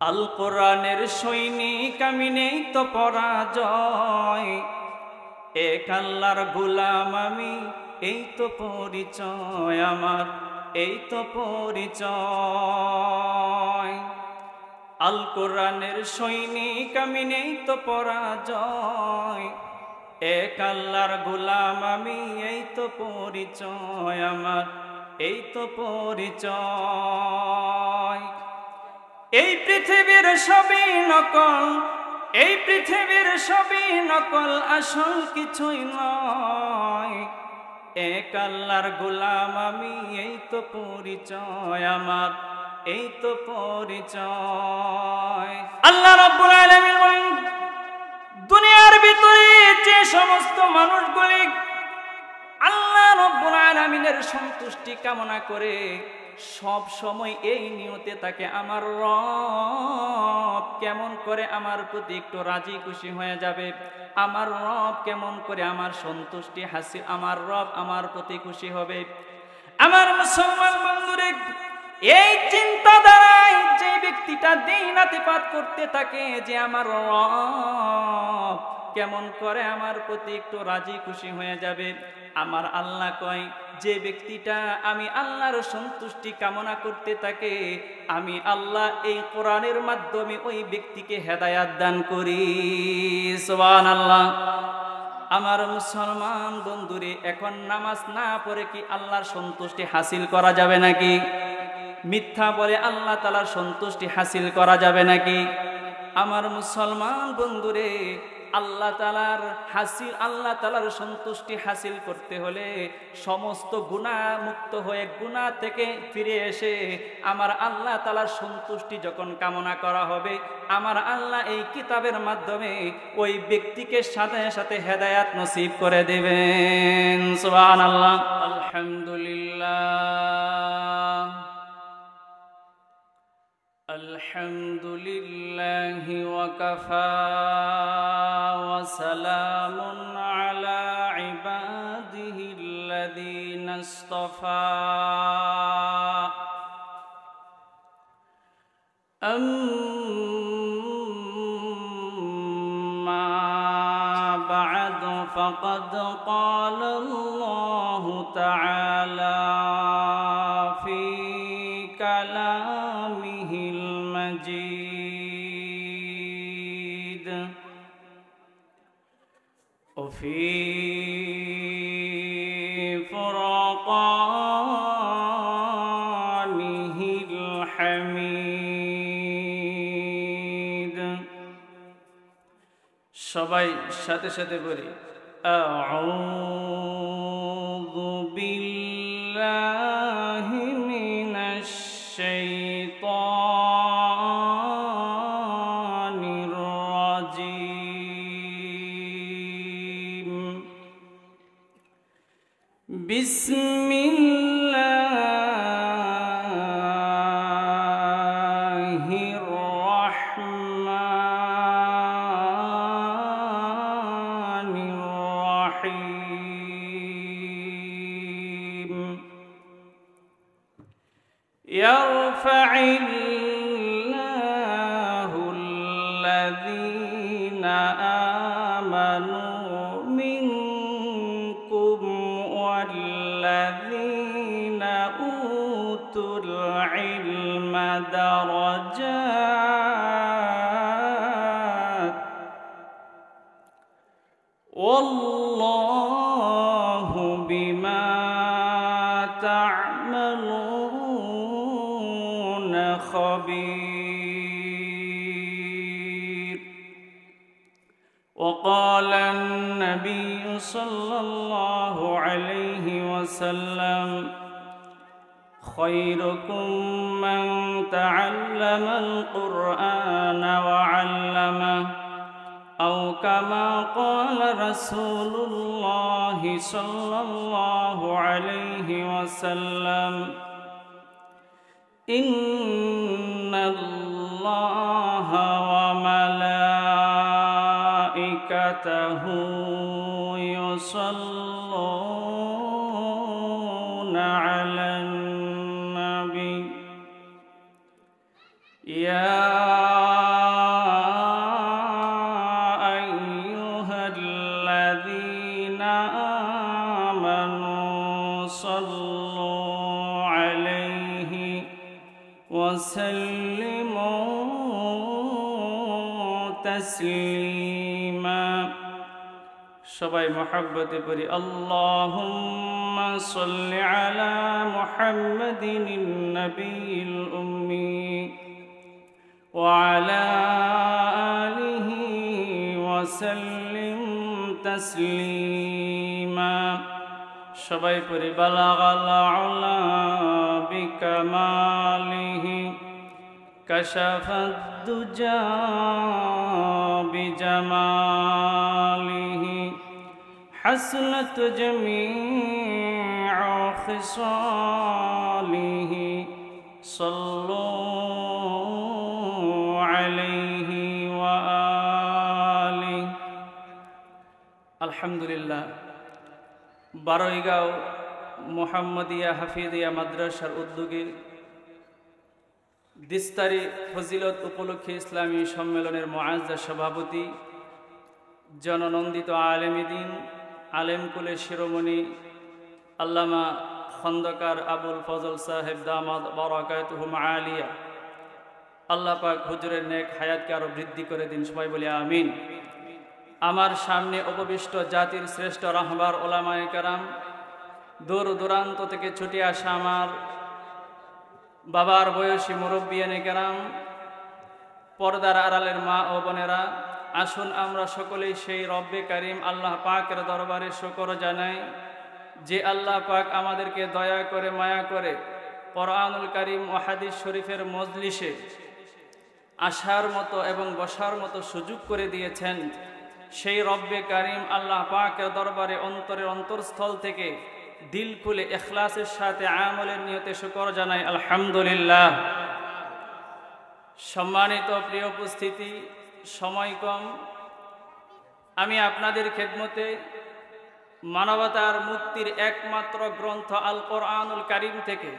আল কোরআনের সৈনিক আমি, নেই তো পরাজয়। এক আল্লাহর গোলাম আমি, এই তো পরিচয় আমার, এই তো পরিচয়। আল কোরআনের সৈনিক আমি, নেই তো পরাজয়। এক আল্লাহর গোলাম আমি, এই তো পরিচয় আমার, এই তো পরিচয়। এই পৃথিবীর সবই নকল, এই পৃথিবীর সবই নকল, আসল কিছুই নয়। এক আল্লাহর গোলাম আমি, এই তো পরিচয় আমার, এই তো পরিচয়। আল্লাহ রাব্বুল আলামিন বলেন, দুনিয়ার ভিতরে যে সমস্ত মানুষগুলি আল্লাহ রাব্বুল আলামিনের সন্তুষ্টি কামনা করে, সব সময় এই নিয়তে থাকে, আমার রব কেমন করে আমার প্রতি একটু রাজি খুশি হয়ে যাবে, আমার রব কেমন করে আমার সন্তুষ্টি হাসিল, আমার রব আমার প্রতি খুশি হবে। আমার মুসলমান বন্ধুরে, এই চিন্তাধারায় যে ব্যক্তিটা দিনাতিপাত করতে থাকে যে আমার রব কেমন করে আমার প্রতি একটু রাজি খুশি হয়ে যাবে, আমার আল্লাহ কয়, যে ব্যক্তিটা আমি আল্লাহর সন্তুষ্টি কামনা করতে থাকে, আমি আল্লাহ এই কোরআনের মাধ্যমে ওই ব্যক্তিকে হেদায়াত দান করি। সুবহানাল্লাহ। আমার মুসলমান বন্ধুরে, এখন নামাজ না পড়ে কি আল্লাহর সন্তুষ্টি হাসিল করা যাবে নাকি? মিথ্যা বলে আল্লাহ তাআলার সন্তুষ্টি হাসিল করা যাবে নাকি? আমার মুসলমান বন্ধুরে, আল্লাহ তাআলার সন্তুষ্টি হাসিল করতে হলে সমস্ত গুনাহ মুক্ত হয়ে, গুনাহ থেকে ফিরে এসে আমার আল্লাহ তাআলার সন্তুষ্টি যখন কামনা করা হবে, আমার আল্লাহ এই কিতাবের মাধ্যমে ওই ব্যক্তিকে সাথে সাথে হেদায়াত নসিব করে দেবেন। সুবহানাল্লাহ। আলহামদুলিল্লাহ, আলহামদুলিল্লাহি ওয়া কাফা ওয়া সালামুন আলা ইবাদিহিল্লাযীনা ইসতাফা। আম্মা বা'দু ফাকাদ ক্বালা আল্লাহু তাআলা ফি কালামিহিল مجيد وفي فرقانه الحميد। সবাই সাথে সাথে বলি, আউযু বিল্লাহি মিনাশ শাইতানির রাজিম। বিসমিল্লাহির রাহমানির রাহিম। ইয়ারফা'িল্লাহু আল্লাযীনা আমানু মিনকুম ওয়াল্লাযীনা উতুল ইলমা দারাজাত ওয়াল্লাহু বিমা তা'মালুনা خبير। وقال النبي صلى الله عليه وسلم خيركم من تعلم القرآن وعلمه أو كما قال رسول الله صلى الله عليه وسلم إن الله وملائكته يصلون على النبي يا তাসলিমা। সবাই মহব্বতে পড়ি আল্লাহুম্মা সাল্লি আলা মুহাম্মাদিন নবিয়্যিল উম্মি ওয়া আলা আলিহি ওয়া সাল্লিম তাসলিমা। সবাই পড়ি বালাগাল উলা বিকামালিহি কাশাফাদ দুজা বিজামালিহি হাসনাত জামিউ খিসালিহি সাল্লু আলাইহি ওয়া আলিহি। আলহামদুলিল্লাহ, বারৈগাঁও মোহাম্মদিয়া হাফিজিয়া মাদ্রাসার উদ্যোগে দিস্তারি ফজিলত উপলক্ষে ইসলামী সম্মেলনের মুআজ্জাজ সভাপতি জননন্দিত আলেম দ্বীন আলেমকুলে শিরোমণি আল্লামা খন্দকার আবুল ফজল সাহেব দামাদ বারাকাতুহু আলিয়া, আল্লাহ পাক হুজুরের নেক হায়াতকে আরো বৃদ্ধি করে দিন। সবাই বলি আমিন। আমার সামনে উপবিষ্ট জাতির শ্রেষ্ঠ রাহবার ওলামায়ে কেরাম, দূর দূরান্ত থেকে ছুটে আসা আমার বাবার বয়সী মুরব্বিয়ানে কেরাম, পর্দার আড়ালের মা ও বোনেরা, আসুন আমরা সকলেই সেই রব্বে কারিম আল্লাহ পাকের দরবারে শুকর জানাই যে আল্লাহ পাক আমাদেরকে দয়া করে মায়া করে কোরআনুল কারীম ও হাদিস শরীফের মজলিসে আসার মতো এবং বসার মতো সুযোগ করে দিয়েছেন। সেই রব্বে কারিম আল্লাহ পাকের দরবারে অন্তরের অন্তরস্থল থেকে দিল খুলে ইখলাসের সাথে আমলের নিয়তে শুকর জানাই আলহামদুলিল্লাহ। সম্মানিত প্রিয় উপস্থিতি, সময় কম, আমি আপনাদের খেদমতে মানবতার মুক্তির একমাত্র গ্রন্থ আল কোরআনুল কারীম থেকে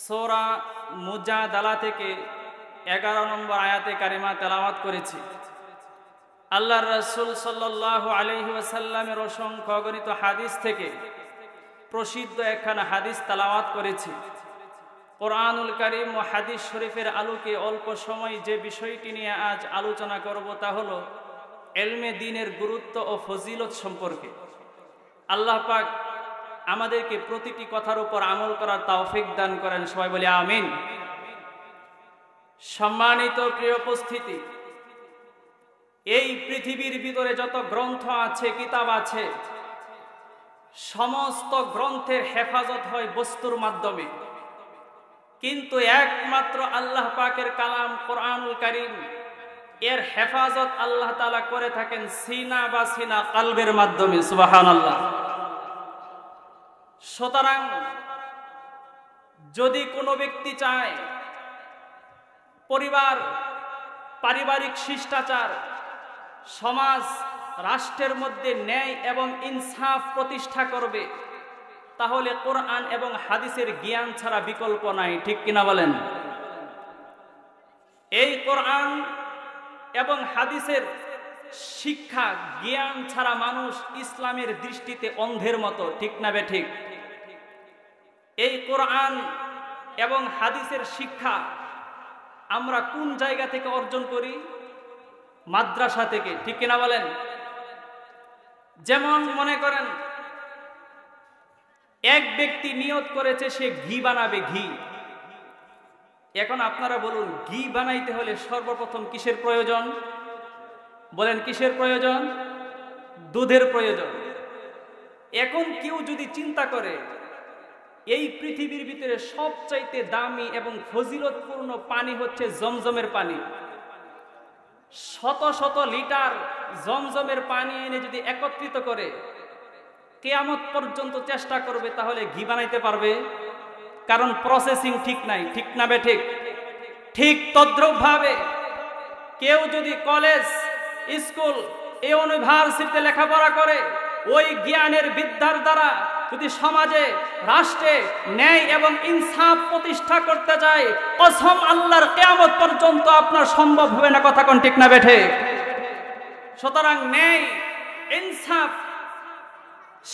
সূরা মুজাদালা থেকে 11 নম্বর আয়াতে কারিমা তেলাওয়াত করেছি। আল্লাহর রাসূল সাল্লাল্লাহু আলাইহি ওয়াসাল্লামের অসংখ্য অগণিত হাদিস থেকে প্রসিদ্ধ একখানা হাদিস তেলাওয়াত করেছি। কোরআনুল কারীম ও হাদিস শরীফের আলোকে অল্প সময় যে বিষয়টি নিয়ে আজ আলোচনা করব তা হলো ইলমে দ্বীনের গুরুত্ব ও ফজিলত সম্পর্কে। আল্লাহ পাক আমাদেরকে প্রতিটি কথার উপর আমল করার তৌফিক দান করেন। সবাই বলি আমিন। সম্মানিত প্রিয় উপস্থিতি, এই পৃথিবীর ভিতরে যত গ্রন্থ আছে, কিতাব আছে, সমস্ত গ্রন্থের হেফাজত হয় বস্তুর মাধ্যমে, কিন্তু একমাত্র আল্লাহ পাকের কালাম কোরআনুল কারীম এর হেফাজত আল্লাহ তাআলা করে থাকেন সিনা বা সিনা কলবের মাধ্যমে। সুবহানাল্লাহ। সুতরাং যদি কোনো ব্যক্তি চায় পরিবার, পারিবারিক শিষ্টাচার, সমাজ, রাষ্ট্রের মধ্যে ন্যায় এবং ইনসাফ প্রতিষ্ঠা করবে, তাহলে কোরআন এবং হাদিসের জ্ঞান ছাড়া বিকল্প নাই। ঠিক কিনা বলেন? এই কোরআন এবং হাদিসের শিক্ষা, জ্ঞান ছাড়া মানুষ ইসলামের দৃষ্টিতে অন্ধের মতো। ঠিক না বে ঠিক? এই কোরআন এবং হাদিসের শিক্ষা আমরা কোন জায়গা থেকে অর্জন করি? মাদ্রাসা থেকে। ঠিক কিনা বলেন? যেমন মনে করেন এক ব্যক্তি নিয়ত করেছে সে ঘি বানাবে, ঘি। এখন আপনারা বলুন, ঘি বানাইতে হলে সর্বপ্রথম কিসের প্রয়োজন? বলেন, কিসের প্রয়োজন? দুধের প্রয়োজন। এখন কেউ যদি চিন্তা করে এই পৃথিবীর ভিতরে সবচাইতে দামি এবং ফজিলতপূর্ণ পানি হচ্ছে জমজমের পানি, শত শত লিটার জমজমের পানি এনে যদি একত্রিত করে কিয়ামত পর্যন্ত চেষ্টা করবে, তাহলে ঘি বানাইতে পারবে? কারণ প্রসেসিং ঠিক নাই। ঠিক না বে ঠিক? ঠিক তদ্রূপ ভাবে কেউ যদি কলেজ, স্কুল, ইউনিভার্সিটিতে লেখাপড়া করে, ওই জ্ঞানের বিদ্যার দ্বারা যদি সমাজে, রাষ্ট্রে ন্যায় এবং ইনসাফ প্রতিষ্ঠা করতে যায়, কসম আল্লাহর, কিয়ামত পর্যন্ত আপনার সম্ভব হবে না। কথা কোন ঠিক না বেঠে? সুতরাং ন্যায়, ইনসাফ,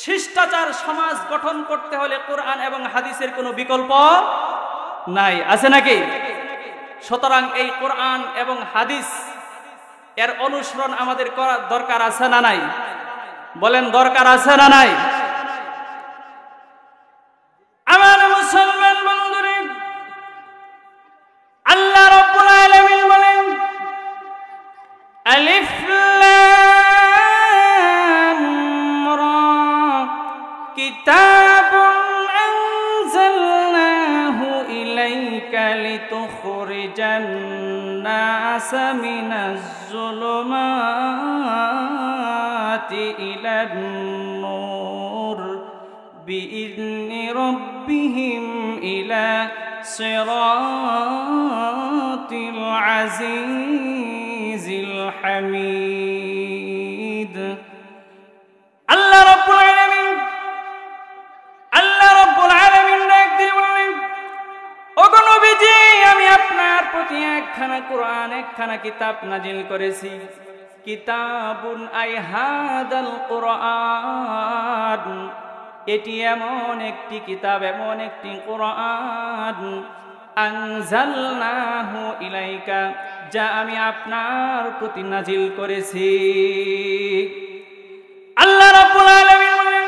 শিষ্টাচার সমাজ গঠন করতে হলে কোরআন এবং হাদিসের কোনো বিকল্প নাই। আছে নাকি? সুতরাং এই কোরআন এবং হাদিস এর অনুসরণ আমাদের করা দরকার আছে না নাই? বলেন দরকার আছে না নাই? আমার মুসলমান বন্ধুরা, আল্লাহ রাব্বুল আলামিন বলেন আলিফ লাম রা কিতাবুন আনজালনাহু ইলাইকা লিতুখরিজান নাসা মিনাজ যুলুমাতি ইলান নূর বিইذনি রাব্বিহিম ইলা সিরাতিল আজিজিল হামিদ। আল্লাহ রাব্বুল আলামিন ডাক দিয়ে বলেন, ওগো নবীজি, আমি আপনার প্রতি একখানা কোরআন, একখানা কিতাব নাজিল করেছি। কিতাবুন আই হাদাল কোরআন, এটি এমন একটি কিতাব, এমন একটি কোরআন, আনজালনাহু ইলাইকা, যা আমি আপনার প্রতি নাজিল করেছি। আল্লাহ রাব্বুল আলামিন বলেন,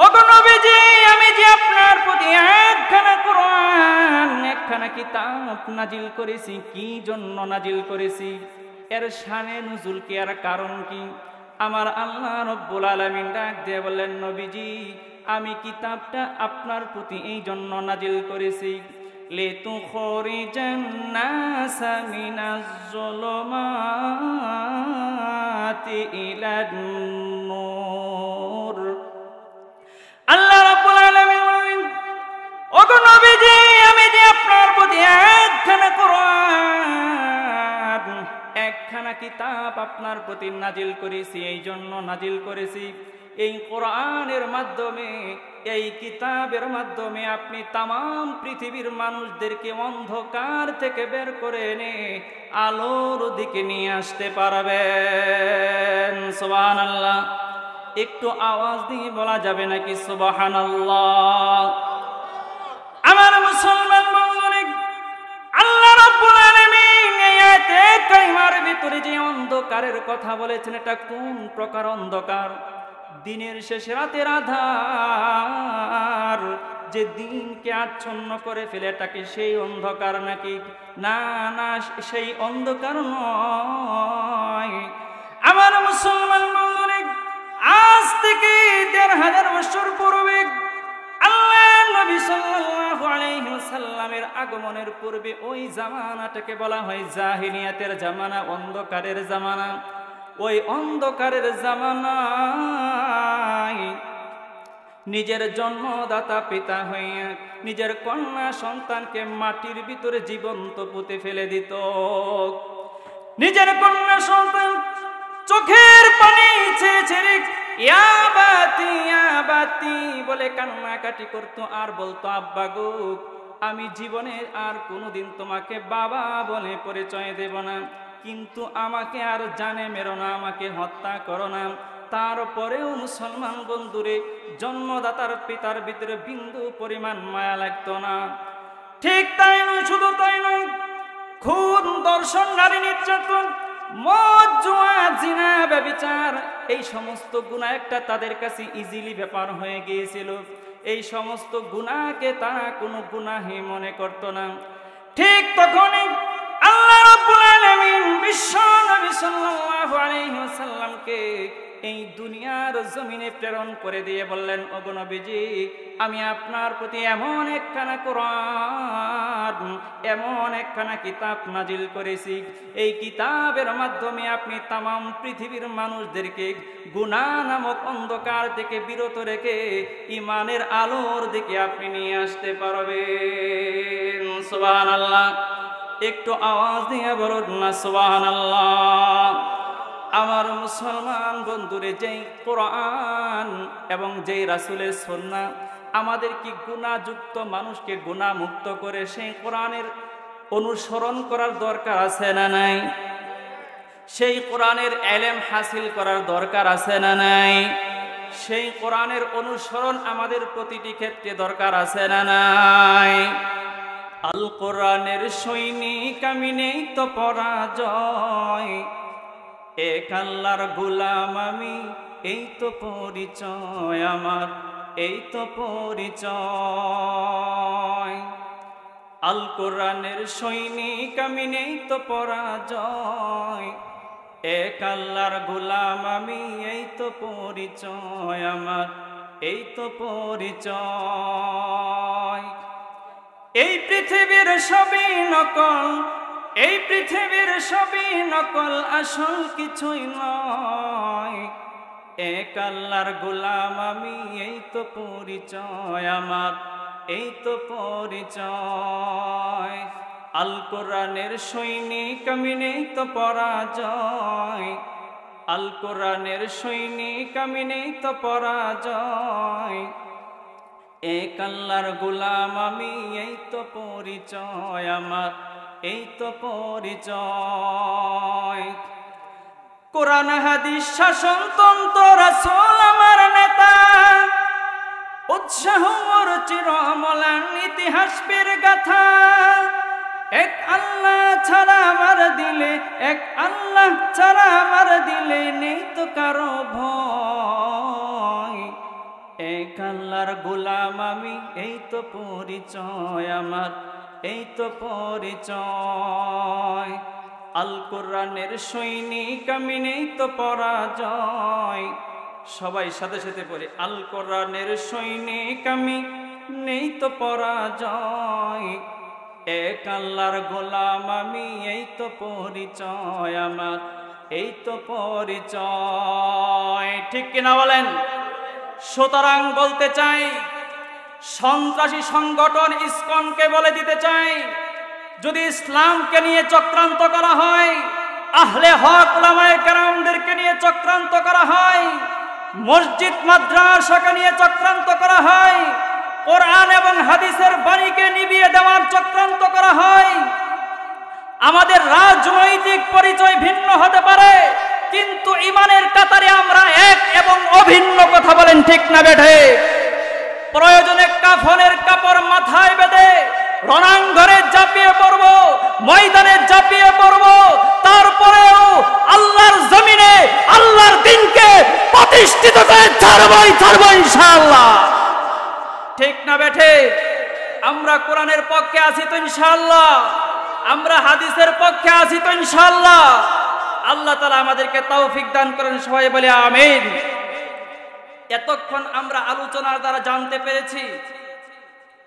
ওগো নবীজি, আমি যে আপনার প্রতি একখানা কোরআন, একখানা কিতাব নাজিল করেছি। কি জন্য নাজিল করেছি? এর শানে নুজুল কি, আর কারণ কি? আমার আল্লাহ রাব্বুল আলামিন ডাক দিয়ে বললেন, নবীজি, আমি কিতাবটা আপনার প্রতি এই জন্য নাজিল করেছি, লিতুখরিজান নাসা মিনাজ যুলুমাতি ইলান নূর। আল্লাহ রাব্বুল আলামিন বলেন, ওগো নবীজি, আমি যে আপনার প্রতি একখানা কোরআন, একখানা কিতাব আপনার প্রতি নাজিল করেছি, এই জন্য নাজিল করেছি, এই কোরআনের মাধ্যমে, এই কিতাবের মাধ্যমে আপনি তামাম পৃথিবীর মানুষদেরকে অন্ধকার থেকে বের করে এনে আলোর দিকে নিয়ে আসতে পারবেন। সুবহানাল্লাহ। একটু আওয়াজ দিয়ে বলা যাবে নাকি সুবহানাল্লাহ? আমার মুসলমান বন্ধুরা, আল্লাহ রাব্বুল আলামিন এই আয়াতে কারিমার ভিতরে যে অন্ধকারের কথা বলেছেন, এটা কোন প্রকার অন্ধকার? দিনের শেষে রাতের আধার, যে দিনকে আচ্ছন্ন করে ফেলে, এটাকে সেই অন্ধকার নাকি? না না, সেই অন্ধকার নয়। আমার মুসলমান বন্ধুরা, আজ থেকে ১,৫০০ বছর পূর্বে আল্লাহ নবী সাল্লাল্লাহু আলাইহি ওয়াসাল্লামের আগমনের পূর্বে ওই জামানাটাকে বলা হয় জাহিলিয়াতের জামানা, অন্ধকারের জামানা। ওই অন্ধকারের জামানায় নিজের জন্মদাতা পিতা হইয়া নিজের কন্যা সন্তানকে মাটির ভিতরে জীবন্ত পুঁতে ফেলে দিত। নিজের কন্যা সন্তান চোখের পানি ছেড়ে ছেড়ে ইয়া বাতি ইয়া বাতি বলে কান্নাকাটি করত, আর বলতো, আব্বা গো, আমি জীবনে আর কোনোদিন তোমাকে বাবা বলে পরিচয় দেব না, কিন্তু আমাকে আর জানে মেরো না, আমাকে হত্যা করো না। তারপরেও মুসলমান বন্ধুরে, জন্মদাতার পিতার ভিতরে বিন্দু পরিমাণ মায়া লাগতো না। ঠিক তাই নয়, শুধু তাই নয়, খুন, দর্শন, নারী নির্যাতন, মদ, জুয়া, জিনা, ব্যভিচার, এই সমস্ত গুনাহ একটা তাদের কাছে ইজিলি ব্যাপার হয়ে গিয়েছিল। এই সমস্ত গুনাহকে তারা কোনো গুনাহই মনে করত না। ঠিক তখনই আল্লাহ রাব্বুল আলামিন বিশ্ব নবী সাল্লাল্লাহু আলাইহি ওয়াসাল্লামকে এই দুনিয়ার জমিনে প্রেরণ করে দিয়ে বললেন, ওগো নবীজি, আমি আপনার প্রতি এমন একখানা কোরআন, এমন একখানা কিতাব নাজিল করেছি, এই কিতাবের মাধ্যমে আপনি তামাম পৃথিবীর মানুষদেরকে গুনাহ নামক অন্ধকার থেকে বিরত রেখে ঈমানের আলোর দিকে আপনি নিয়ে আসতে পারবেন। সুবহানাল্লাহ। একটু আওয়াজ দিয়ে বলুন না সুবহানাল্লাহ। আমার মুসলমান বন্ধুরে, যেই কোরআন এবং যেই রাসূলের সুন্নাহ আমাদের কি গুনাহযুক্ত মানুষকে গুনাহমুক্ত করে, সেই কোরআনের অনুসরণ করার দরকার আছে না নাই? সেই কোরআনের ইলম হাসিল করার দরকার আছে না নাই? সেই কোরআনের অনুসরণ আমাদের প্রতিটি ক্ষেত্রে দরকার আছে না নাই? আল কোরআনের সৈনিক আমি নেই তো পরাজয়, এক আল্লাহর গোলাম আমি, এই তো পরিচয় আমার, এই তো পরিচয়। আল কোরআনের সৈনিক আমি নেই তো পরাজয়, এক আল্লাহর গোলাম আমি, এই তো পরিচয় আমার, এই তো পরিচয়। এই পৃথিবীর সবই নকল, এই পৃথিবীর সবই নকল, আসল কিছুই নয়, এক আল্লাহর গোলাম আমি, এই তো পরিচয় আমার, এই তো পরিচয়। আল কোরআনের সৈনিক আমি নেই তো পরাজয়, আল কোরআনের সৈনিক আমি নেই তো পরাজয়, এক আল্লাহর গোলাম আমি, এই তো পরিচয় আমার, এই তো পরিচয়। কোরআন হাদিস শাসনতন্ত্র রাসূল আমার নেতা, উৎসাহ মোর চিরমলান ইতিহাস বীর গাথা, এক আল্লাহ ছাড়া আমার দিলে, এক আল্লাহ ছাড়া আমার দিলে নেই তো কারো ভয়, এক আল্লাহর গোলাম আমি, এই তো পরিচয় আমার, এই তো পরিচয়। আল কোরআনের সৈনিক আমি নেই তো পরাজয়, সবাই সাথে সাথে পড়ে, আল কোরআনের সৈনিক আমি নেই তো পরাজয়, এক আল্লাহর গোলাম আমি, এই তো পরিচয় আমার, এই তো পরিচয়। ঠিক কিনা বলেন? সুতরাং বলতে চাই, সন্ত্রাসী সংগঠন ইসকনকে বলে দিতে চাই, যদি ইসলামকে নিয়ে চক্রান্ত করা হয়, আহলে হক উলামায়ে কেরামদেরকে নিয়ে চক্রান্ত করা হয়, মসজিদ মাদ্রাসাকে নিয়ে চক্রান্ত করা হয়, কোরআন এবং হাদিসের বাণীকে নিভিয়ে দেওয়ার চক্রান্ত করা হয়, আমাদের রাজনৈতিক পরিচয় ভিন্ন হতে পারে, কিন্তু ইমানের কাতারে আমরা এক এবং অভিন্ন। কথা বলেন ঠিক না বেঠে? প্রয়োজনে কাফনের কাপড় মাথায় বেঁধে রণাঙ্গনে ঝাঁপিয়ে পড়ব, ময়দানে ঝাঁপিয়ে পড়ব, তারপরেও আল্লাহর জমিনে আল্লাহর দ্বীনকে প্রতিষ্ঠিত করে ছাড়বো ইনশাআল্লাহ। ঠিক না বেঠে? আমরা কোরআনের পক্ষে আছি তো ইনশাআল্লাহ, আমরা হাদিসের পক্ষে আছি তো ইনশাআল্লাহ। আল্লাহ তাআলা আমাদেরকে তৌফিক দান করেন, সবাই বলে আমিন। এতক্ষণ আমরা আলোচনার দ্বারা জানতে পেরেছি,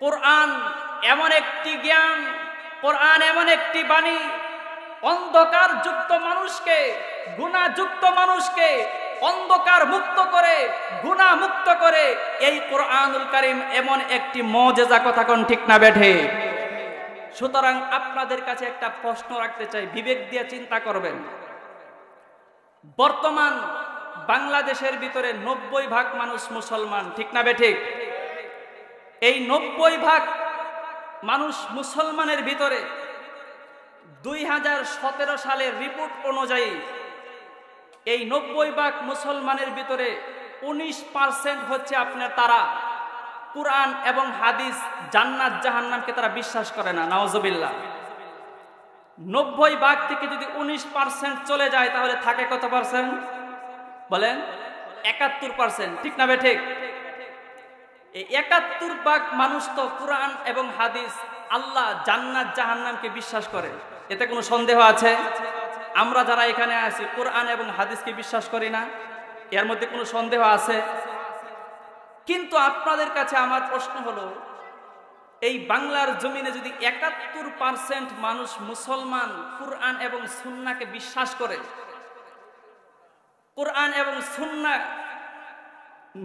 কোরআন এমন একটি জ্ঞান, কোরআন এমন একটি বাণী, অন্ধকার যুক্ত মানুষকে, গুনাহযুক্ত মানুষকে অন্ধকার মুক্ত করে, গুনাহ মুক্ত করে। এই কোরআনুল কারীম এমন একটি মুজিজা। কথা কোন ঠিক না বেঠে? সুতরাং আপনাদের কাছে একটা প্রশ্ন রাখতে চাই, বিবেক দিয়ে চিন্তা করবেন। বর্তমান বাংলাদেশের ভিতরে 90% মানুষ মুসলমান, ঠিক না বেঠিক? এই 90% মানুষ মুসলমানের ভিতরে 2017 সালের রিপোর্ট অনুযায়ী এই 90% মুসলমানের ভিতরে 19% হচ্ছে আপনার তারা কুরআন এবং হাদিস, জান্নাত জাহান্নামকে তারা বিশ্বাস করে না। নাউজুবিল্লাহ। 90% থেকে যদি 19% চলে যায় তাহলে থাকে কত পার্সেন্ট বলেন? 71%, ঠিক না বেঠিক? এই 71% মানুষ তো কুরআন এবং হাদিস, আল্লাহ, জান্নাত জাহান্নামকে বিশ্বাস করে। এতে কোনো সন্দেহ আছে? আমরা যারা এখানে আছি কুরআন এবং হাদিসকে বিশ্বাস করি না, এর মধ্যে কোনো সন্দেহ আছে? কিন্তু আপনাদের কাছে আমার প্রশ্ন হলো, এই বাংলার জমিনে যদি 71% মানুষ মুসলমান কুরআন এবং সুন্নাহকে বিশ্বাস করে, কুরআন এবং সুন্নাহ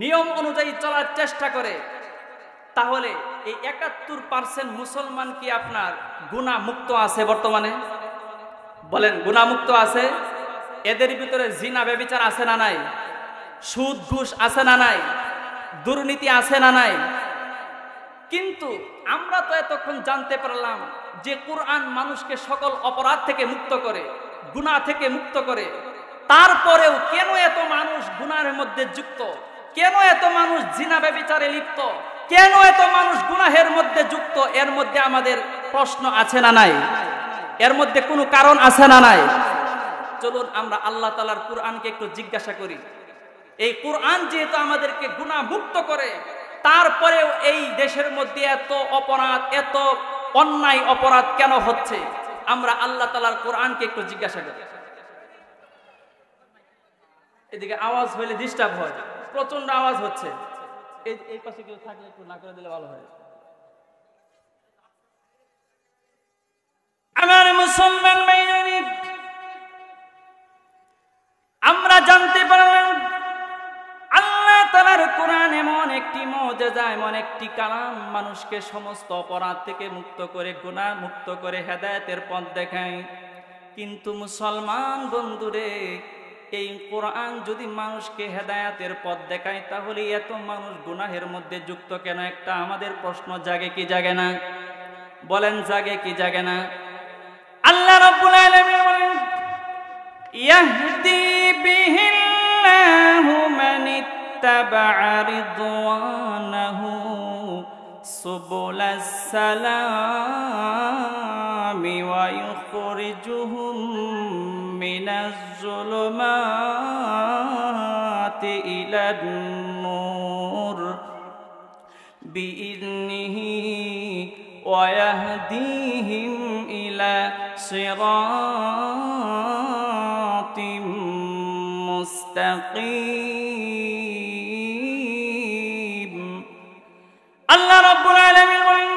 নিয়ম অনুযায়ী চলার চেষ্টা করে, তাহলে এই 71% মুসলমান কি আপনার গুনাহ মুক্ত আছে বর্তমানে? বলেন, গুনাহ মুক্ত আছে? এদের ভিতরে জিনা ব্যভিচার আছে না নাই? সুদ ঘুষ আছে না নাই? দুর্নীতি আছে না নাই? কিন্তু আমরা তো এতক্ষণ জানতে পারলাম যে কুরআন মানুষকে সকল অপরাধ থেকে মুক্ত করে, গুনাহ থেকে মুক্ত করে। তারপরেও কেন এত মানুষ গুনাহের মধ্যে যুক্ত? কেন এত মানুষ জিনা ব্যভিচারে লিপ্ত? কেন এত মানুষ গুনাহের মধ্যে যুক্ত? এর মধ্যে আমাদের প্রশ্ন আছে না নাই? এর মধ্যে কোনো কারণ আছে না নাই? চলুন আমরা আল্লাহ তাআলার কোরআনকে একটু জিজ্ঞাসা করি। এই কোরআন যেহেতু আমাদেরকে গুনাহ মুক্ত করে, তারপরেও এই দেশের মধ্যে এত অপরাধ, এত অন্যায় অপরাধ কেন হচ্ছে? আমরা আল্লাহ তাআলার কোরআনকে একটু জিজ্ঞাসা করি। এদিকে আওয়াজ হইলে ডিস্টার্ব হয়, প্রচন্ড আওয়াজ হচ্ছে। এই পাশে কেউ থাকলে একটু না করে দিলে ভালো হয়। আমার মুসলমান ভাইরানি, আমরা জানতে পারলাম আল্লাহ তাআলার কোরআন এমন একটি মুজিজা, এমন একটি কালাম, মানুষকে সমস্ত অপরাধ থেকে মুক্ত করে, গুনাহ মুক্ত করে হেদায়েতের পথ দেখায়। কিন্তু মুসলমান বন্ধুরে, এই কোরআন যদি মানুষকে হেদায়েতের পথ দেখায়, তাহলে এত মানুষ গুনাহের মধ্যে যুক্ত কেন? একটা আমাদের প্রশ্ন জাগে কি জাগে না? বলেন, জাগে কি জাগে না? আল্লাহ রাব্বুল আলামিন বলেন, ইয়াহদি বিহিল্লাহু মান ইত্তাবা'a রিদওয়ানাহু সুবুলাস সালামি ওয়া ইউখরিজুহুম মিনাজ যুলুমাতি ইলান নূর বিইذনিহি ওয়া ইয়াহদিহিম ইলা সিরাতিম মুস্তাকিম। আল্লাহ রাব্বুল আলামিন বলেন,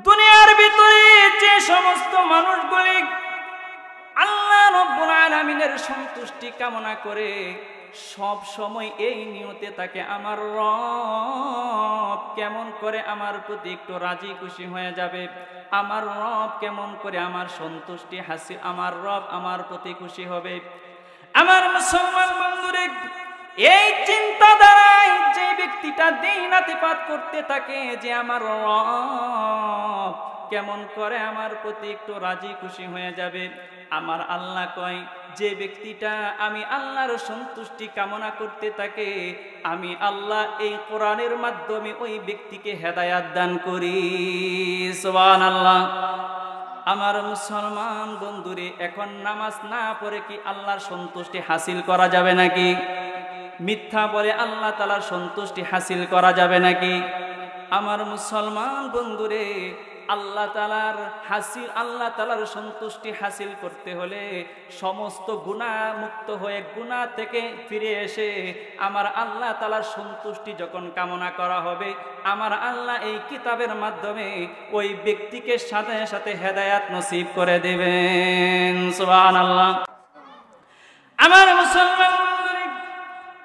দুনিয়ার ভিতরে যে সমস্ত মানুষগুলি আল্লাহ রাব্বুল আলামিনের সন্তুষ্টি কামনা করে, সব সময় এই নিয়তে থাকে, আমার রব কেমন করে আমার প্রতি একটু রাজি খুশি হয়ে যাবে, আমার রব কেমন করে আমার সন্তুষ্টি হাসিল, আমার রব আমার প্রতি খুশি হবে। আমার মুসলমান বন্ধুরে, এই চিন্তাধারায় যে ব্যক্তিটা দিনাতিপাত করতে থাকে যে আমার রব কেমন করে আমার প্রতি একটু রাজি খুশি হয়ে যাবে, আমার আল্লাহ কয়, যে ব্যক্তিটা আমি আল্লাহর সন্তুষ্টি কামনা করতে থাকে, আমি আল্লাহ এই কোরআনের মাধ্যমে ওই ব্যক্তিকে হেদায়াত দান করি। সুবহানাল্লাহ। আমার মুসলমান বন্ধুরে, এখন নামাজ না পড়ে কি আল্লাহর সন্তুষ্টি হাসিল করা যাবে নাকি? মিথ্যা বলে আল্লাহ তাআলার সন্তুষ্টি হাসিল করা যাবে নাকি? আমার মুসলমান বন্ধুরে, আল্লাহ তাআলার সন্তুষ্টি হাসিল করতে হলে সমস্ত গুনাহ মুক্ত হয়ে, গুনাহ থেকে ফিরে এসে আমার আল্লাহ তাআলার সন্তুষ্টি যখন কামনা করা হবে, আমার আল্লাহ এই কিতাবের মাধ্যমে ওই ব্যক্তিকে সাথে সাথে হেদায়াত নসিব করে দেবেন। সুবহানাল্লাহ। আমার মুসলমান বন্ধুরা,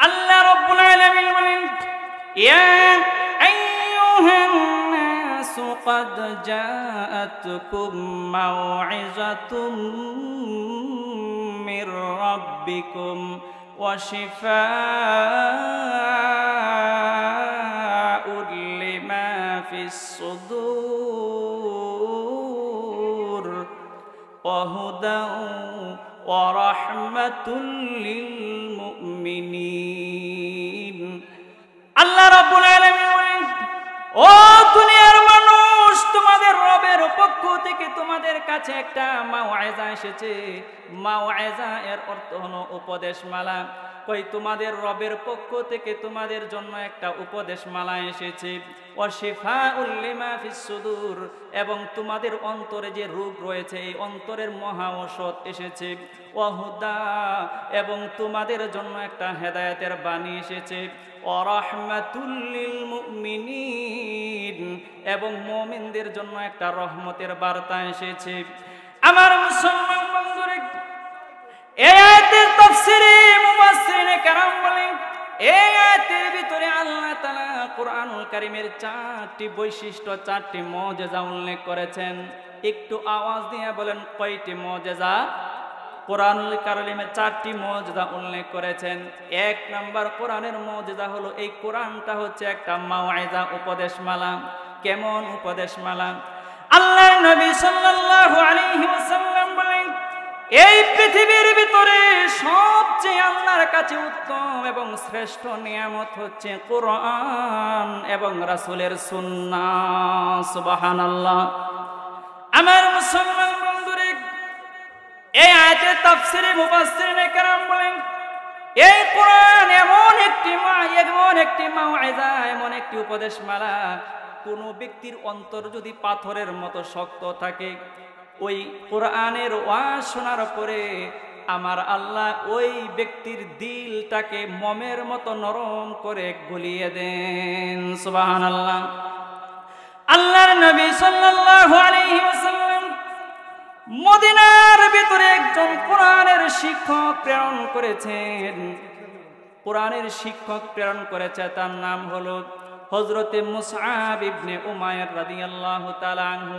আল্লাহ রাব্বুল আলামিন বলেন, ইয়া আইয়ুহান নাসু ক্বাদ জাআতকুম মাউইযাতুম মির রাব্বিকুম ওয়া শিফাউল লিমা ফিস সুদূর ওয়া হুদাও ওয়া রাহমাতুল লিল মুমিনিন। আল্লাহ রাব্বুল আলামিন বলেন, ও দুনিয়ার মানুষ, তোমাদের রবের পক্ষ থেকে তোমাদের কাছে একটা মাওয়াইজা এসেছে। মাওয়াইজা এর অর্থ হলো উপদেশমালা। কই, তোমাদের রবের পক্ষ থেকে তোমাদের জন্য একটা উপদেশমালা এসেছে। ওয়া শিফাউল লিমা ফিস সুদূর, এবং তোমাদের অন্তরে যে রোগ রয়েছে এই অন্তরের মহা ঔষধ এসেছে। ওয়া হুদা, এবং তোমাদের জন্য একটা হেদায়েতের বাণী এসেছে। ওয়া রাহমাতুল লিল মুমিনিন, এবং মুমিনদের জন্য একটা রহমতের বার্তা এসেছে। আমার মুসলমান বন্ধুরা, এই আয়াতের তাফসীরে মুফাসসিরিনে কেরাম বলেন, এই আয়াতের ভিতরে আল্লাহ তাআলা কোরআনুল কারীমের 4টি বৈশিষ্ট্য, 4টি মুজিজা উল্লেখ করেছেন। একটু আওয়াজ দিয়ে বলেন, কয়টি মুজিজা? কোরআনুল কারীমের 4টি মুজিজা উল্লেখ করেছেন। 1 নাম্বার কোরআনের মুজিজা হলো এই কোরআনটা হচ্ছে একটা মাওয়াইজা, উপদেশমালা। কেমন উপদেশমালা? আল্লাহর নবী সাল্লাল্লাহু আলাইহি ওয়াসাল্লাম বলেন, এই পৃথিবীর ভিতরে সবচেয়ে আল্লাহর কাছে উত্তম এবং শ্রেষ্ঠ নিয়ামত হচ্ছে কোরআন এবং রাসূলের সুন্নাহ। সুবহানাল্লাহ। আমার মুসলমান বন্ধুরে, এই আয়াতের তাফসিরে মুফাসসিরিনে কেরাম বলেন, এই কোরআন এমন একটি মাউইজা, এমন একটি উপদেশমালা, কোন ব্যক্তির অন্তর যদি পাথরের মতো শক্ত থাকে, ওই কোরআনের ওয়াজ শোনার পরে আমার আল্লাহ ওই ব্যক্তির দিলটাকে মোমের মতো নরম করে গলিয়ে দেন। সুবহানাল্লাহ। আল্লাহর নবী সাল্লাল্লাহু আলাইহি ওয়াসাল্লাম মদিনার ভিতরে একজন কোরআনের শিক্ষক প্রেরণ করেছেন। কোরআনের শিক্ষক প্রেরণ করেছে, তার নাম হলো হযরতে মুসআব ইবনে উমাইর রাদিয়াল্লাহু তাআলা আনহু।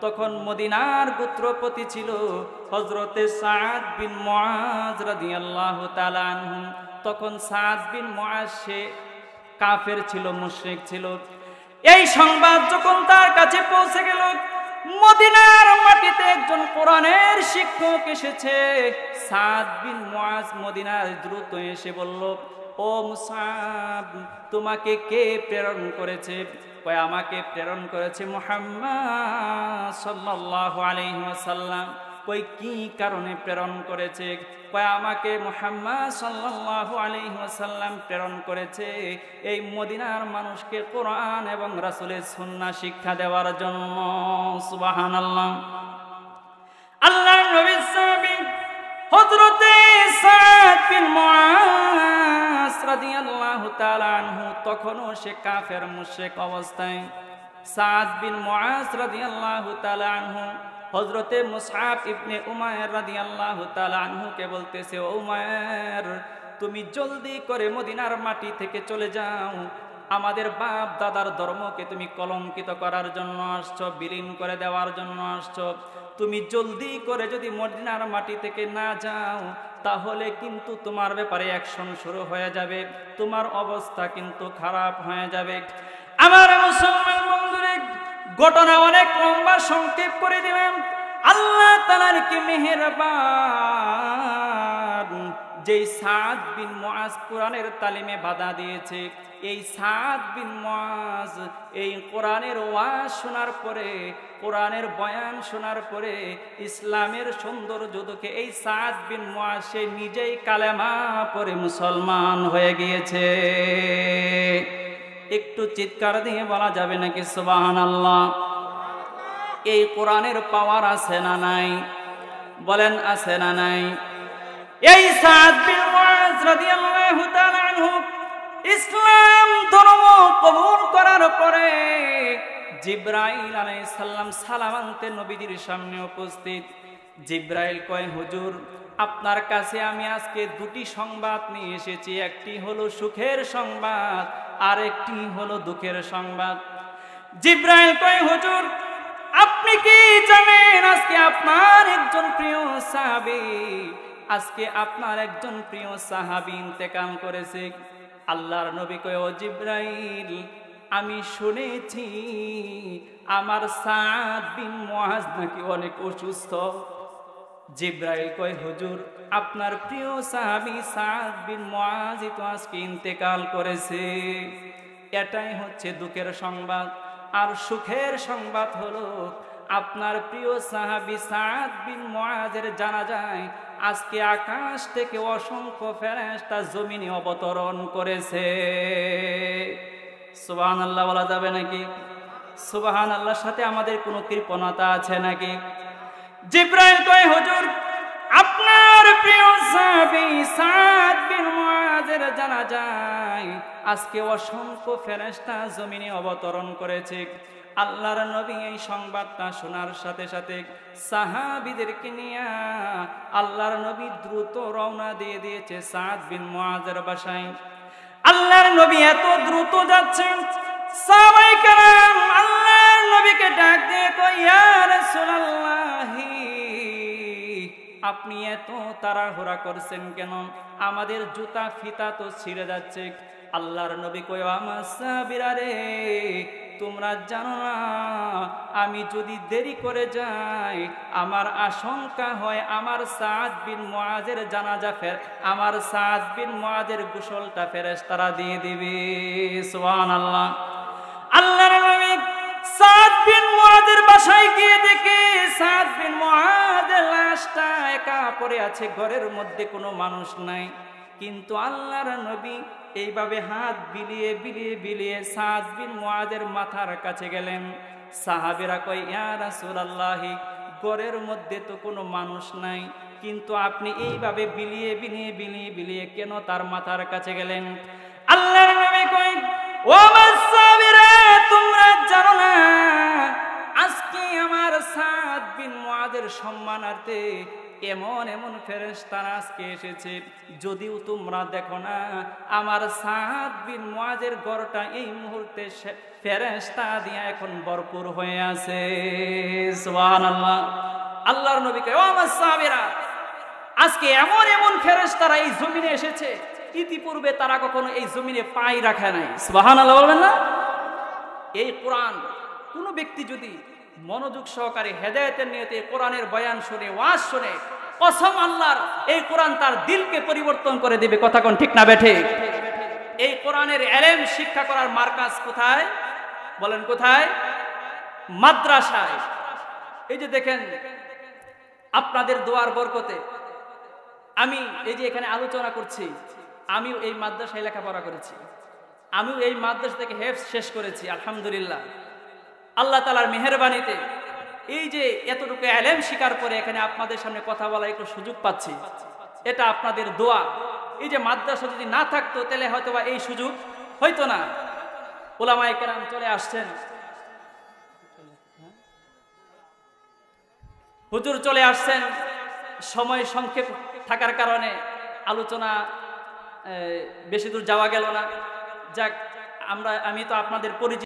তখন মদিনার গোত্রপতি ছিল হযরতে সাদ বিন মুআজ রাদিয়াল্লাহু তাআলা আনহু। তখন সাদ বিন মুআজ সে কাফের ছিল, মুশরিক ছিল। এই সংবাদ যখন তার কাছে পৌঁছে গেল, মদিনার মাটিতে একজন কোরআনের শিক্ষক এসেছে। সাদ বিন মুআজ মদিনার দ্রুত এসে বলল, ও মুসআব, তোমাকে কে প্রেরণ করেছে? কয়, আমাকে প্রেরণ করেছে মুহাম্মদ সাল্লাল্লাহু আলাইহি ওয়াসাল্লাম। কই, কি কারণে প্রেরণ করেছে? কয়, আমাকে মুহাম্মদ সাল্লাল্লাহু আলাইহি ওয়াসাল্লাম প্রেরণ করেছে এই মদিনার মানুষকে কোরআন এবং রাসূলের সুন্নাহ শিক্ষা দেওয়ার জন্য। সুবহানাল্লাহ। আল্লাহর নবী সাহাবী হযরতে সাদ বিন মুআজ রাদিয়াল্লাহু তাআলা আনহু, তখনও সে কাফের মুশরিক অবস্থায়। সাদ বিন মুআজ রাদিয়াল্লাহু তাআলা আনহু হযরতে মুসআব ইবনে উমাইর রাদিয়াল্লাহু তাআলা আনহুকে বলতেছে, ও উমাইর, তুমি জলদি করে মদিনার মাটি থেকে চলে যাও। আমাদের বাপ দাদার ধর্মকে তুমি কলঙ্কিত করার জন্য আসছো, বিলীন করে দেওয়ার জন্য আসছো। তুমি জলদি করে যদি মদিনার মাটি থেকে না যাও, তাহলে কিন্তু তোমার ব্যাপারে অ্যাকশন শুরু হয়ে যাবে, তোমার অবস্থা কিন্তু খারাপ হয়ে যাবে। আমার মুসলমান বন্ধুরে, ঘটনা অনেক লম্বা, সংক্ষেপ করে দিলাম। আল্লাহ তাআলার কি মেহেরবান, যেই সাদ বিন মুআজ কোরআনের তালিমে বাধা দিয়েছে, এই সাদ বিন মুআজ এই কোরআনের ওয়াজ শোনার পরে, কোরআনের বয়ান শোনার পরে ইসলামের সৌন্দর্য দেখে এই সাদ বিন মুআজ সে নিজেই কালেমা পড়ে মুসলমান হয়ে গিয়েছে। একটু চিৎকার দিয়ে বলা যাবে নাকি সুবহানাল্লাহ? এই কোরআনের পাওয়ার আছে না নাই? বলেন, আছে না নাই? এই সাদ বিন মুআজ রাদিয়াল্লাহু তাআলা আনহু ইসলাম ধর্ম কবুল করার পরে জিবরাইল আলাইহিস সালাম সালাম আনতে নবীজির সামনে উপস্থিত। জিবরাইল কয়, হুজুর, আপনার কাছে আমি আজকে দুটি সংবাদ নিয়ে এসেছি। একটি হলো সুখের সংবাদ, আর একটি হলো দুঃখের সংবাদ। জিবরাইল কয়, হুজুর, আপনি কি জানেন আজকে আপনার একজন প্রিয় সাহাবী, আজকে আপনার একজন প্রিয় সাহাবী ইন্তেকাল করেছে? আল্লাহর নবী কয়, ও জিবরাইল, আমি শুনেছি আমার সাদ বিন মুআজ নাকি অনেক অসুস্থ। জিবরাইল কয়, হুজুর, আপনার প্রিয় সাহাবী সাদ বিন মুআজ তো আজকে ইন্তেকাল করেছে। এটাই হচ্ছে দুঃখের সংবাদ। আর সুখের সংবাদ হলো আপনার প্রিয় সাহাবী সাদ বিন মুআজের জানাজায় আজকে আকাশ থেকে অসংখ্য ফেরেশতা জমিনে অবতরণ করেছে। সুবহানাল্লাহ বলা যাবে নাকি? সুবহানাল্লাহর সাথে আমাদের কোনো কৃপণতা আছে নাকি? জিবরাইল কয়, হুজুর, আপনার প্রিয় সাহাবী সাদ বিন মুআজের জানাজায় আজকে অসংখ্য ফেরেশতা জমিনে অবতরণ করেছে। আল্লাহর নবী এই সংবাদটা শোনার সাথে সাথে সাহাবীদেরকে নিয়ে আল্লাহর নবী দ্রুত রওনা দিয়ে দিয়েছে সাদ বিন মুআজের বাসায়। আল্লাহর নবী এত দ্রুত যাচ্ছেন, সাহাবায়ে কেরাম আল্লাহর নবীকে ডাক দিয়ে কয়, ইয়া রাসূলুল্লাহ, আপনি এত তাড়াহুড়া করছেন কেন? আমাদের জুতা ফিতা তো ছিঁড়ে যাচ্ছে। আল্লাহর নবী কয়, আমার সাহাবীরা রে, তোমরা জানো না, আমি যদি দেরি করে যাই আমার আশঙ্কা হয় আমার সাদ বিন মুআজের জানাজা আমার সাদ বিন মুআজের গোসলটা ফেরেশতারা দিয়ে দিবে। সুবহানাল্লাহ। আল্লাহর নবী সাদ বিন মুআজের বাসায় গিয়ে দেখে সাদ বিন মুআযের লাশটা একা পড়ে আছে, ঘরের মধ্যে কোনো মানুষ নাই। কিন্তু আল্লাহর নবী এইভাবে হাত বিলিয়ে বিলিয়ে বিলিয়ে সাদ বিন মুআযের মাথার কাছে গেলেন। সাহাবীরা কয়, ইয়া রাসূলুল্লাহ, ঘরের মধ্যে তো কোনো মানুষ নাই, কিন্তু আপনি এইভাবে বিলিয়ে বিলিয়ে বিলিয়ে বিলিয়ে কেন তার মাথার কাছে গেলেন? আল্লাহর নবী কয়, ও আমার সাহাবীরা, তোমরা জানো না আজকে আমার সাদ বিন মুআযের সম্মানার্থে এমন এমন ফেরেশতারা আজকে এসেছে, যদিও তোমরা দেখো না আমার সাদ বিন মুআযের ঘরটা এই মুহূর্তে ফেরেশতা দিয়ে এখন ভরপুর হয়ে আছে। সুবহানাল্লাহ। আল্লাহর নবী কয়, ও আমার সাহাবীরা, আজকে এমন এমন ফেরেশতারা এই জমিনে এসেছে, ইতিপূর্বে তারা কখনো এই জমিনে পাই রাখে নাই। সুবহানাল্লাহ বলবেন না? এই কোরআন কোন ব্যক্তি যদি মনোযোগ সহকারে হেদায়েতের নিয়তে কোরআনের বয়ান শুনে, ওয়াজ শুনে, কসম আল্লাহর, এই কোরআন তার দিলকে পরিবর্তন করে দিবে। কথা কোন ঠিক না বেঠে? এই কোরআনের ইলম শিক্ষা করার মার্কাজ কোথায় বলেন? কোথায়? মাদ্রাসায়। এই যে দেখেন, আপনাদের দোয়ার বরকতে আমি এই যে এখানে আলোচনা করছি, আমিও এই মাদ্রাসায় লেখাপড়া করেছি, আমিও এই মাদ্রাসা থেকে হেফজ শেষ করেছি আলহামদুলিল্লাহ। আল্লাহ তাআলার মেহেরবানিতে এই যে এতটুকু ইলম শিকার করে এখানে আপনাদের সামনে কথা বলার একটু সুযোগ পাচ্ছি, এটা আপনাদের দোয়া। এই যে মাদ্রাসা যদি না থাকতো তাহলে হয়তো বা এই সুযোগ হইতো না। উলামায়ে কেরাম চলে আসছেন, হুজুর চলে আসছেন, সময় সংক্ষেপ থাকার কারণে আলোচনা বেশি দূর যাওয়া গেল না। যাক, আমি তো আপনাদের পরিচিত।